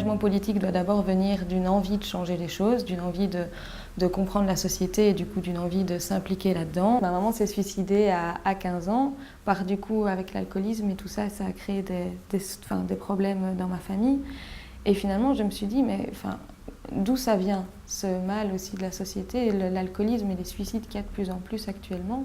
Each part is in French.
l'engagement politique doit d'abord venir d'une envie de changer les choses, d'une envie de comprendre la société et du coup d'une envie de s'impliquer là-dedans. Ma maman s'est suicidée à 15 ans, du coup avec l'alcoolisme et tout ça, ça a créé des problèmes dans ma famille. Et finalement, je me suis dit, mais d'où ça vient, ce mal aussi de la société, l'alcoolisme et les suicides qu'il y a de plus en plus actuellement.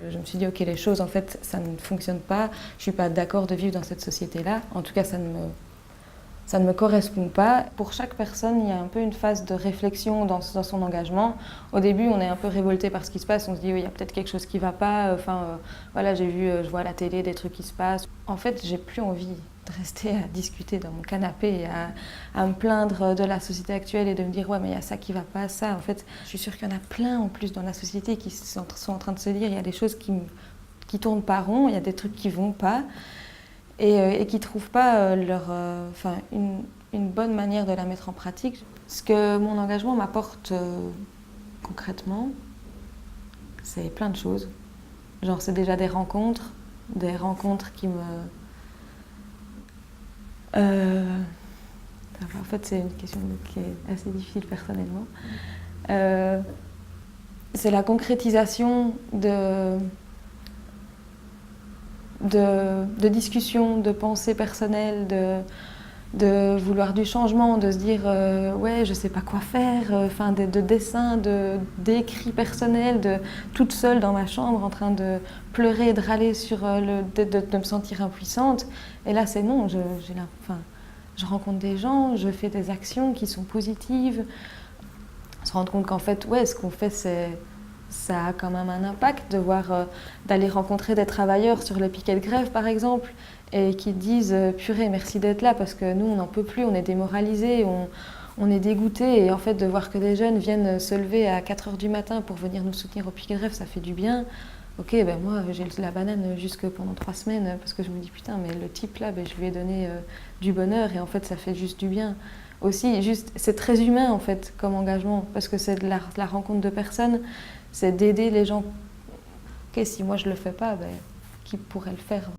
Je me suis dit, ok, les choses, en fait, ça ne fonctionne pas. Je ne suis pas d'accord de vivre dans cette société-là. En tout cas, ça ne me correspond pas. Pour chaque personne, il y a un peu une phase de réflexion dans son engagement. Au début, on est un peu révolté par ce qui se passe. On se dit, oui, il y a peut-être quelque chose qui ne va pas. Voilà, je vois à la télé des trucs qui se passent. En fait, j'ai plus envie de rester à discuter dans mon canapé et à me plaindre de la société actuelle et de me dire, ouais, mais il y a ça qui ne va pas, ça. En fait, je suis sûre qu'il y en a plein en plus dans la société qui sont en train de se dire, il y a des choses qui tournent pas rond, il y a des trucs qui ne vont pas. Et qui ne trouvent pas une bonne manière de la mettre en pratique. Ce que mon engagement m'apporte concrètement, c'est plein de choses. Genre, c'est déjà des rencontres qui me... En fait, c'est une question qui est assez difficile personnellement. C'est la concrétisation de discussions, de pensées personnelles, de vouloir du changement, de se dire ouais, je sais pas quoi faire, de dessins, d'écrits personnels, toute seule dans ma chambre en train de pleurer, de râler de me sentir impuissante. Et là, c'est non, je rencontre des gens, je fais des actions qui sont positives. Se rendre compte qu'en fait, ouais, ce qu'on fait, ça a quand même un impact de d'aller rencontrer des travailleurs sur le piquet de grève, par exemple, et qui disent « Purée, merci d'être là, parce que nous, on n'en peut plus, on est démoralisés, on est dégoûtés. » Et en fait, de voir que des jeunes viennent se lever à 4 h du matin pour venir nous soutenir au piquet de grève, ça fait du bien. Ok, ben moi, j'ai la banane jusque pendant 3 semaines, parce que je me dis « Putain, mais le type là, je lui ai donné du bonheur, et en fait, ça fait juste du bien. » Aussi, c'est très humain, en fait, comme engagement, parce que c'est de la rencontre de personnes. C'est d'aider les gens. Ok, si moi je le fais pas, qui pourrait le faire?